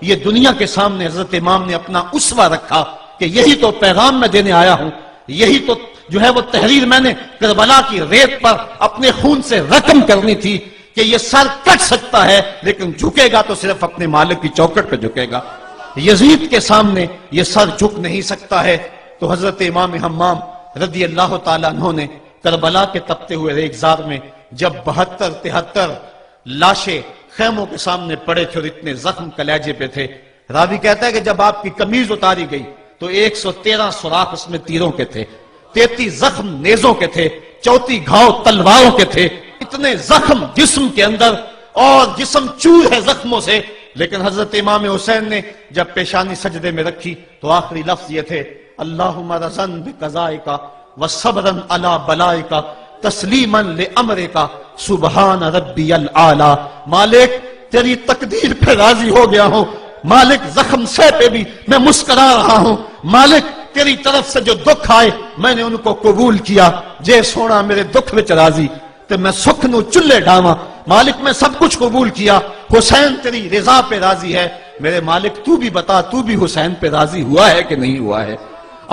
یہ دنیا کے سامنے حضرت امام نے اپنا اسوہ رکھا کہ یہی تو پیغام میں دینے آیا ہوں، یہی تو جو ہے وہ تحریر میں نے کربلا کی ریت پر اپنے خون سے رقم کرنی تھی کہ یہ سر کٹ سکتا ہے لیکن جھکے گا تو صرف اپنے مالک کی چوکٹ پہ جھکے گا، یزید کے سامنے یہ سر جھک نہیں سکتا ہے۔ تو حضرت امام حمام رضی اللہ تعالیٰ عنہ نے کربلا کے تپتے ہوئے ریگزار میں جب 72-73 لاشیں خیموں کے سامنے پڑے تھے اور اتنے زخم کلیجے پہ تھے، راوی کہتا ہے کہ جب آپ کی قمیض اتاری گئی تو 113 سوراخ اس میں تیروں کے تھے، 33 زخم نیزوں کے تھے، 34 گھاؤ تلواروں کے تھے، اتنے زخم جسم کے اندر اور جسم چور ہے زخموں سے۔ لیکن حضرت امام حسین نے جب پیشانی سجدے میں رکھی تو آخری لفظ یہ تھے، اللہم رضن بقضائک وصبرن علی بلائک تسلیما لامرک سبحان ربی العالی۔ مالک تیری تقدیر پہ راضی ہو گیا ہوں، مالک زخم سے پہ بھی میں مسکرا رہا ہوں، مالک تیری طرف سے جو دکھ آئے میں نے ان کو قبول کیا، جے سونا میرے دکھ وچ راضی تو میں سکھ نو چلے ڈاواں، مالک میں سب کچھ قبول کیا، حسین تیری رضا پہ راضی ہے، میرے مالک تو بھی بتا تو بھی حسین پہ راضی ہوا ہے کہ نہیں ہوا ہے۔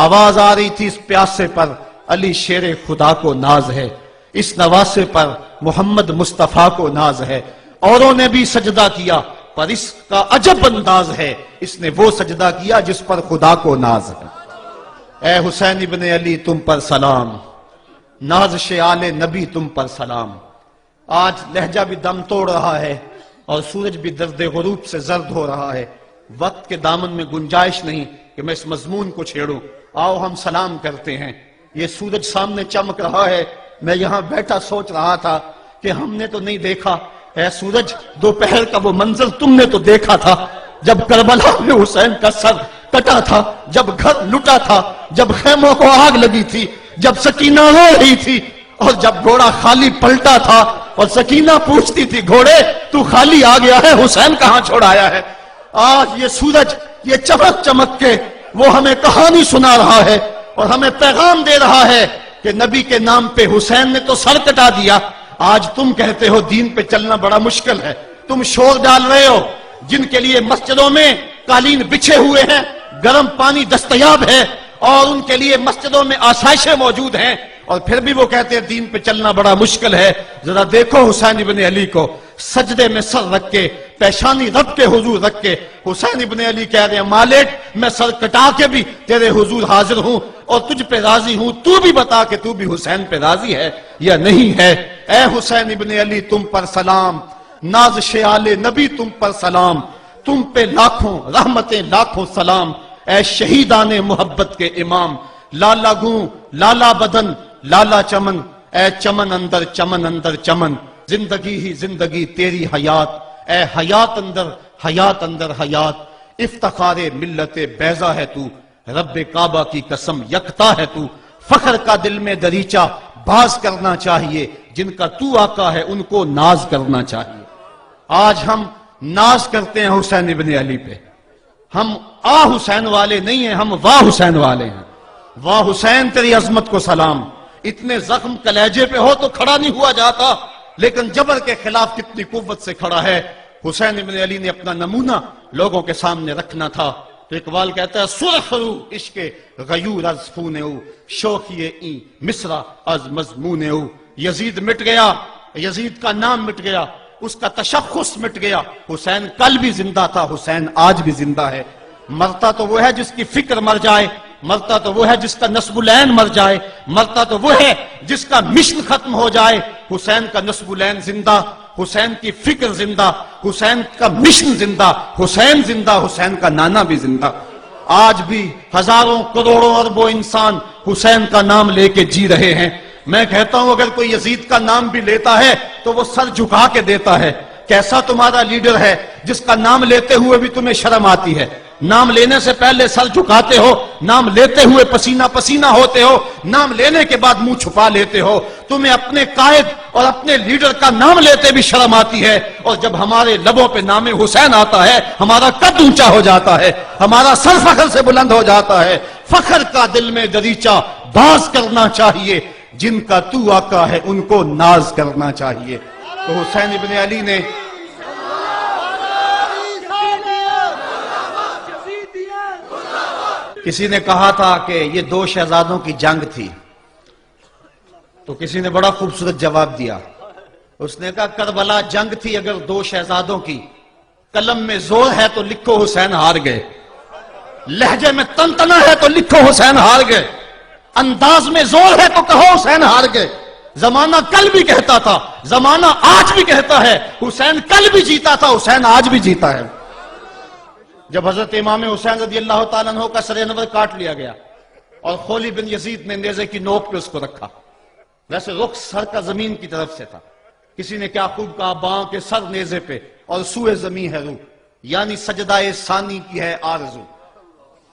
آواز آ رہی تھی اس پیاسے پر علی شیر خدا کو ناز ہے، اس نواسے پر محمد مصطفیٰ کو ناز ہے، اوروں نے بھی سجدہ کیا پر اس کا عجب انداز ہے، اس نے وہ سجدہ کیا جس پر خدا کو ناز ہے۔ اے حسین ابن علی تم پر سلام، نازش آل نبی تم پر سلام۔ آج لہجہ بھی دم توڑ رہا ہے اور سورج بھی درد غروب سے زرد ہو رہا ہے، وقت کے دامن میں گنجائش نہیں کہ میں اس مضمون کو چھیڑوں، آؤ ہم سلام کرتے ہیں۔ یہ سورج سامنے چمک رہا ہے، میں یہاں بیٹھا سوچ رہا تھا کہ ہم نے تو نہیں دیکھا، اے سورج دوپہر کا وہ منظر تم نے تو دیکھا تھا جب کربلا میں حسین کا سر کٹا تھا، جب گھر لٹا تھا، جب خیموں کو آگ لگی تھی، جب سکینہ رو رہی تھی اور جب گھوڑا خالی پلٹا تھا اور سکینہ پوچھتی تھی گھوڑے تو خالی آ گیا ہے، حسین کہاں چھوڑ آیا ہے۔ آج یہ سورج یہ چمک چمک کے وہ ہمیں کہانی سنا رہا ہے اور ہمیں پیغام دے رہا ہے کہ نبی کے نام پہ حسین نے تو سر کٹا دیا، آج تم کہتے ہو دین پہ چلنا بڑا مشکل ہے، تم شور ڈال رہے ہو، جن کے لیے مسجدوں میں قالین بچھے ہوئے ہیں، گرم پانی دستیاب ہے اور ان کے لیے مسجدوں میں آسائشیں موجود ہیں، اور پھر بھی وہ کہتے ہیں دین پہ چلنا بڑا مشکل ہے۔ ذرا دیکھو حسین ابن علی کو سجدے میں سر رکھ کے، پیشانی رب کے حضور رکھ کے حسین ابن علی کہہ رہے ہیں مالک میں سر کٹا کے بھی تیرے حضور حاضر ہوں اور تجھ پہ راضی ہوں، تو بھی بتا کہ تو بھی حسین پہ راضی ہے یا نہیں ہے۔ اے حسین ابن علی تم پر سلام، نازش آل نبی تم پر سلام، تم پہ لاکھوں رحمتیں لاکھوں سلام، اے شہیدان محبت کے امام، لالا گوں لالا بدن لالا چمن، اے چمن اندر چمن اندر چمن، زندگی ہی زندگی تیری حیات، اے حیات اندر حیات، افتخار ملت بیضا ہے تو، رب کعبہ کی قسم یکتا ہے تو، فخر کا دل میں دریچہ باز کرنا چاہیے، جن کا تو آقا ہے ان کو ناز کرنا چاہیے۔ آج ہم ناز کرتے ہیں حسین ابن علی پہ، ہم آ حسین والے نہیں ہیں، ہم واہ حسین والے ہیں۔ واہ حسین تیری عظمت کو سلام، اتنے زخم کلیجے پہ ہو تو کھڑا نہیں ہوا جاتا، لیکن جبر کے خلاف کتنی قوت سے کھڑا ہے۔ حسین ابن علی نے اپنا نمونہ لوگوں کے سامنے رکھنا تھا، تو اقبال کہتا ہے سرخ رو عشق غیور از خون او، شوخی این مصرع از مضمون او۔ یزید مٹ گیا، یزید کا نام مٹ گیا، اس کا تشخص مٹ گیا، حسین کل بھی زندہ تھا، حسین آج بھی زندہ ہے۔ مرتا تو وہ ہے جس کی فکر مر جائے، مرتا تو وہ ہے جس کا نسب العین مر جائے، مرتا تو وہ ہے جس کا مشن ختم ہو جائے۔ حسین کا نسب العین زندہ، حسین کی فکر زندہ، حسین کا مشن زندہ، حسین زندہ، حسین کا نانا بھی زندہ۔ آج بھی ہزاروں کروڑوں اربوں انسان حسین کا نام لے کے جی رہے ہیں۔ میں کہتا ہوں اگر کوئی یزید کا نام بھی لیتا ہے تو وہ سر جھکا کے دیتا ہے۔ کیسا تمہارا لیڈر ہے جس کا نام لیتے ہوئے بھی تمہیں شرم آتی ہے؟ نام لینے سے پہلے سر جھکاتے ہو، نام لیتے ہوئے پسینہ پسینہ ہوتے ہو، نام لینے کے بعد منہ چھپا لیتے ہو۔ تمہیں اپنے قائد اور اپنے لیڈر کا نام لیتے بھی شرم آتی ہے، اور جب ہمارے لبوں پہ نام حسین آتا ہے ہمارا قد اونچا ہو جاتا ہے، ہمارا سر فخر سے بلند ہو جاتا ہے۔ فخر کا دل میں دریچہ باز کرنا چاہیے، جن کا تو آقا ہے ان کو ناز کرنا چاہیے۔ تو حسین ابن علی نے کسی نے کہا تھا کہ یہ دو شہزادوں کی جنگ تھی، تو کسی نے بڑا خوبصورت جواب دیا. اس نے کہا کربلا جنگ تھی اگر دو شہزادوں کی، قلم میں زور ہے تو لکھو حسین ہار گئے، لہجے میں تنتنا ہے تو لکھو حسین ہار گئے، انداز میں زور ہے تو کہو حسین ہار گئے. زمانہ کل بھی کہتا تھا، زمانہ آج بھی کہتا ہے، حسین کل بھی جیتا تھا، حسین آج بھی جیتا ہے. جب حضرت امام حسین رضی اللہ تعالیٰ عنہ کا سر انور کاٹ لیا گیا اور خولی بن یزید نے نیزے کی نوک پہ اس کو رکھا، ویسے رخ سر کا زمین کی طرف سے تھا، کسی نے کیا خوب کہا، باں کے سر نیزے پہ اور سوئے زمین ہے روح، یعنی سجدہ ثانی کی ہے آرزو.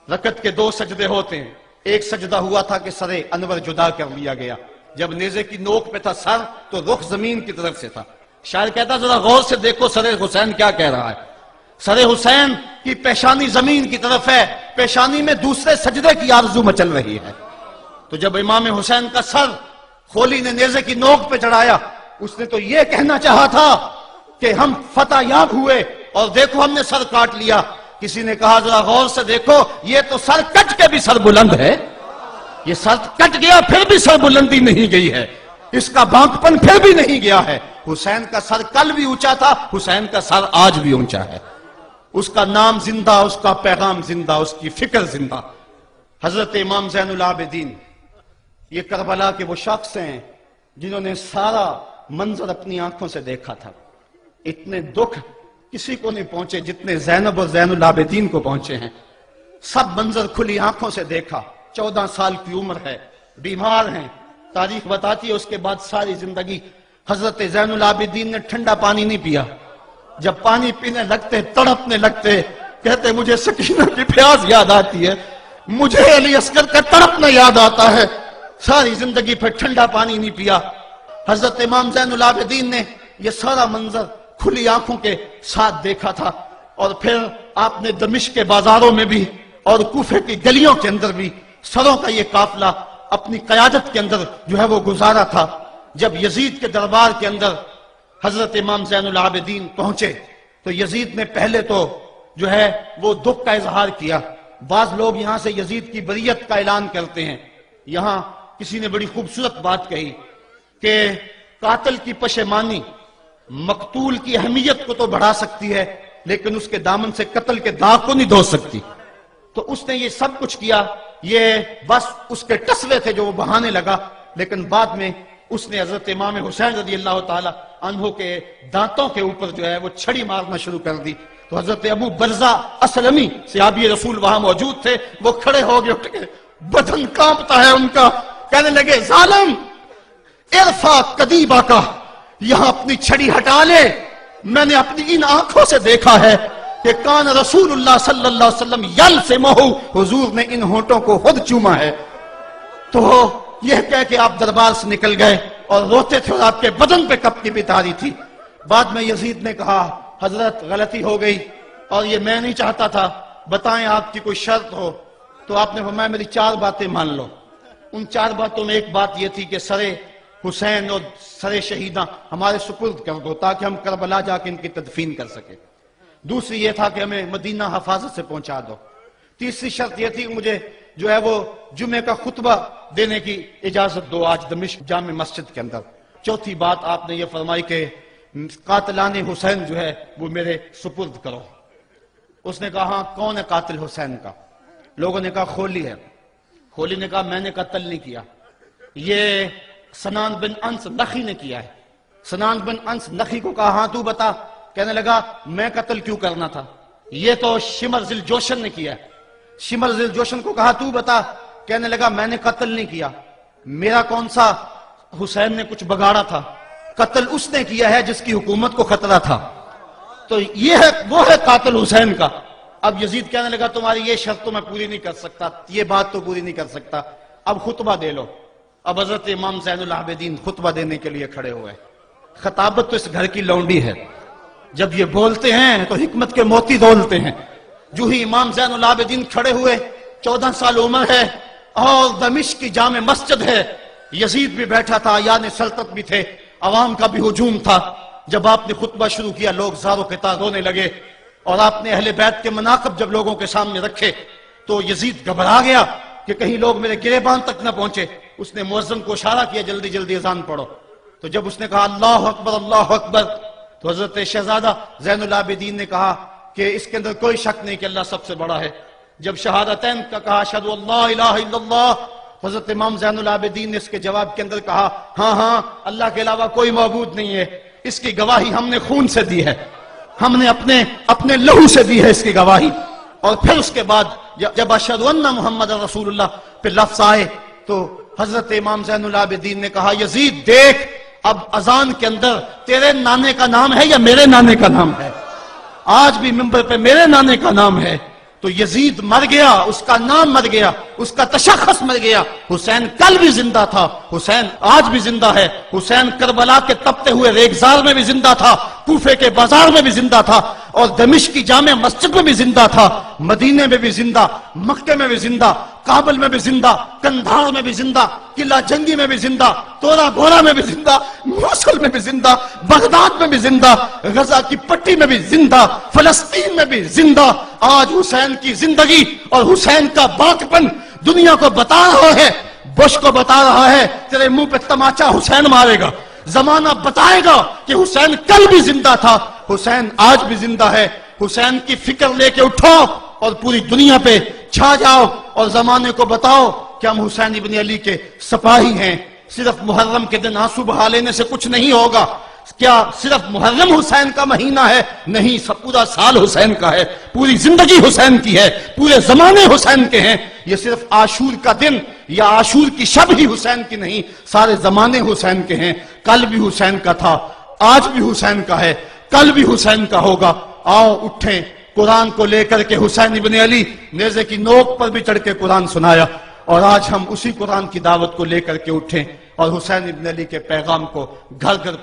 رکعت کے دو سجدے ہوتے ہیں، ایک سجدہ ہوا تھا کہ سر انور جدا کر لیا گیا، جب نیزے کی نوک پہ تھا سر تو رخ زمین کی طرف سے تھا. شاعر کہتا ذرا غور سے دیکھو سر حسین کیا کہہ رہا ہے. سر حسین کی پیشانی زمین کی طرف ہے، پیشانی میں دوسرے سجدے کی آرزو مچل رہی ہے. تو جب امام حسین کا سر خولی نے نیزے کی نوک پہ چڑھایا، اس نے تو یہ کہنا چاہا تھا کہ ہم فتح یاب ہوئے اور دیکھو ہم نے سر کاٹ لیا. کسی نے کہا ذرا غور سے دیکھو یہ تو سر کٹ کے بھی سر بلند ہے، یہ سر کٹ گیا پھر بھی سر بلندی نہیں گئی ہے، اس کا بانکپن پھر بھی نہیں گیا ہے. حسین کا سر کل بھی اونچا تھا، حسین کا سر آج بھی اونچا ہے. اس کا نام زندہ، اس کا پیغام زندہ، اس کی فکر زندہ. حضرت امام زین العابدین یہ کربلا کے وہ شخص ہیں جنہوں نے سارا منظر اپنی آنکھوں سے دیکھا تھا. اتنے دکھ کسی کو نہیں پہنچے جتنے زینب اور زین العابدین کو پہنچے ہیں. سب منظر کھلی آنکھوں سے دیکھا. 14 سال کی عمر ہے، بیمار ہیں، تاریخ بتاتی ہے اس کے بعد ساری زندگی حضرت زین العابدین نے ٹھنڈا پانی نہیں پیا. جب پانی پینے لگتے تڑپنے لگتے، کہتے مجھے سکینہ کی پیاس یاد آتی ہے، مجھے علی اصغر کا تڑپنا یاد آتا ہے. ساری زندگی پھر ٹھنڈا پانی نہیں پیا. حضرت امام زین العابدین نے یہ سارا منظر کھلی آنکھوں کے ساتھ دیکھا تھا. اور پھر آپ نے دمشق کے بازاروں میں بھی اور کوفے کی گلیوں کے اندر بھی سروں کا یہ قافلہ اپنی قیادت کے اندر جو ہے وہ گزارا تھا. جب یزید کے دربار کے اندر حضرت امام زین العابدین پہنچے تو یزید نے پہلے تو جو ہے وہ دکھ کا اظہار کیا. بعض لوگ یہاں سے یزید کی بریت کا اعلان کرتے ہیں. یہاں کسی نے بڑی خوبصورت بات کہی کہ قاتل کی پشیمانی مقتول کی اہمیت کو تو بڑھا سکتی ہے لیکن اس کے دامن سے قتل کے داغ کو نہیں دھو سکتی. تو اس نے یہ سب کچھ کیا، یہ بس اس کے ٹسلے تھے جو وہ بہانے لگا. لیکن بعد میں اس نے حضرت امام حسین رضی اللہ تعالی عنہ کے دانتوں کے اوپر جو ہے وہ چھڑی مارنا شروع کر دی. تو حضرت ابو برزہ اسلمی صحابی رسول وہاں موجود تھے، وہ کھڑے ہو گئے، اٹھ کے بدن کانپتا ہے ان کا، کہنے لگے ظالم ارفع قدیبہ کا، یہاں اپنی چھڑی ہٹا لے. میں نے اپنی ان آنکھوں سے دیکھا ہے کہ کان رسول اللہ صلی اللہ علیہ وسلم یلسمہ، حضور نے ان ہونٹوں کو خود چوما ہے. تو یہ کہہ کہ آپ دربار سے نکل گئے اور روتے تھے اور آپ کے بدن پہ کپ کی بھی تاری تھی. بعد میں یزید نے کہا حضرت غلطی ہو گئی اور یہ میں نہیں چاہتا تھا، بتائیں آپ کی کوئی شرط ہو. تو آپ نے فرمایا میری 4 باتیں مان لو. ان 4 باتوں میں ایک بات یہ تھی کہ سر حسین اور سر شہیداں ہمارے سپرد کر دو تاکہ ہم کربلا جا کے ان کی تدفین کر سکیں. دوسری یہ تھا کہ ہمیں مدینہ حفاظت سے پہنچا دو. تیسری شرط یہ تھی کہ مجھے جو ہے وہ جمعے کا خطبہ دینے کی اجازت دو آج دمشق جامع مسجد کے اندر. چوتھی بات آپ نے یہ فرمائی کہ قاتلان حسین جو ہے وہ میرے سپرد کرو. اس نے کہا ہاں کون ہے قاتل حسین کا؟ لوگوں نے کہا خولی ہے. خولی نے کہا میں نے قتل نہیں کیا، یہ سنان بن انس نخی نے کیا ہے. سنان بن انس نخی کو کہا ہاں تو بتا. کہنے لگا میں قتل کیوں کرنا تھا، یہ تو شمر ذل جوشن نے کیا ہے. شمر ذل جوشن کو کہا تو بتا. کہنے لگا میں نے قتل نہیں کیا، میرا کون سا حسین نے کچھ بگاڑا تھا، قتل اس نے کیا ہے جس کی حکومت کو خطرہ تھا. تو یہ ہے وہ ہے قاتل حسین کا. اب یزید کہنے لگا تمہاری یہ شرط تو میں پوری نہیں کر سکتا، یہ بات تو پوری نہیں کر سکتا، اب خطبہ دے لو. اب حضرت امام زین العابدین خطبہ دینے کے لیے کھڑے ہوئے. خطابت تو اس گھر کی لونڈی ہے، جب یہ بولتے ہیں تو حکمت کے موتی دولتے ہیں. جو ہی امام زین العابدین کھڑے ہوئے، 14 سال عمر ہے اور دمشق کی جامع مسجد ہے. یزید بھی بیٹھا تھا، یعنی سلطنت بھی تھے، عوام کا بھی ہجوم تھا. جب آپ نے خطبہ شروع کیا لوگ زار و قطار رونے لگے اور آپ نے اہل بیت کے مناقب جب لوگوں کے سامنے رکھے تو یزید گھبرا گیا کہ کہیں لوگ میرے گریبان تک نہ پہنچے. اس نے مؤذن کو اشارہ کیا جلدی جلدی اذان پڑھو. تو جب اس نے کہا اللہ اکبر تو حضرت شہزادہ زین العابدین نے کہا کہ اس کے اندر کوئی شک نہیں کہ اللہ سب سے بڑا ہے. جب شہادتین کا کہا اشہد ان لا الہ الا اللہ، حضرت امام زین العابدین نے اس کے جواب کے اندر کہا ہاں اللہ کے علاوہ کوئی معبود نہیں ہے، اس کی گواہی ہم نے خون سے دی ہے، ہم نے اپنے لہو سے دی ہے اس کی گواہی. اور پھر اس کے بعد جب اشہد ان محمد رسول اللہ پہ لفظ آئے تو حضرت امام زین العابدین نے کہا یزید دیکھ اب اذان کے اندر تیرے نانے کا نام ہے یا میرے نانے کا نام ہے؟ آج بھی منبر پہ میرے نانے کا نام ہے. تو یزید مر گیا، اس کا نام مر گیا، اس کا تشخص مر گیا. حسین کل بھی زندہ تھا، حسین آج بھی زندہ ہے. حسین کربلا کے تپتے ہوئے ریگزار میں بھی زندہ تھا، کوفے کے بازار میں بھی زندہ تھا، اور دمشق کی جامع مسجد میں بھی زندہ تھا، مدینے میں بھی زندہ، مکے میں بھی زندہ، کابل میں بھی زندہ، کندھار میں بھی زندہ، قلعہ جنگی میں بھی زندہ، تورا گھوڑا میں بھی زندہ، موصل میں بھی زندہ، بغداد میں بھی زندہ، غزہ کی پٹی میں بھی زندہ، فلسطین میں بھی زندہ. آج حسین کی زندگی اور حسین کا باقپن دنیا کو بتا رہا ہے، بش کو بتا رہا ہے تیرے منہ پہ تماچا حسین مارے گا. زمانہ بتائے گا کہ حسین کل بھی زندہ تھا، حسین آج بھی زندہ ہے. حسین کی فکر لے کے اٹھو اور پوری دنیا پہ چھا جاؤ اور زمانے کو بتاؤ کہ ہم حسین ابن علی کے سپاہی ہیں. صرف محرم کے دن آنسو بہا لینے سے کچھ نہیں ہوگا. کیا صرف محرم حسین کا مہینہ ہے؟ نہیں، پورا سال حسین کا ہے، پوری زندگی حسین کی ہے، پورے زمانے حسین کے ہیں. یہ صرف عاشور کا دن یا عاشور کی شب ہی حسین کی نہیں، سارے زمانے حسین کے ہیں. کل بھی حسین کا تھا، آج بھی حسین کا ہے، کل بھی حسین کا ہوگا. آؤ اٹھیں، قرآن کو لے کر کے حسین ابن علی نیزے کی نوک پر بھی چڑھ کے قرآن سنایا، اور آج ہم اسی قرآن کی دعوت کو لے کر کے اٹھیں اور حسین ابن علی کے پیغام کو گھر گھر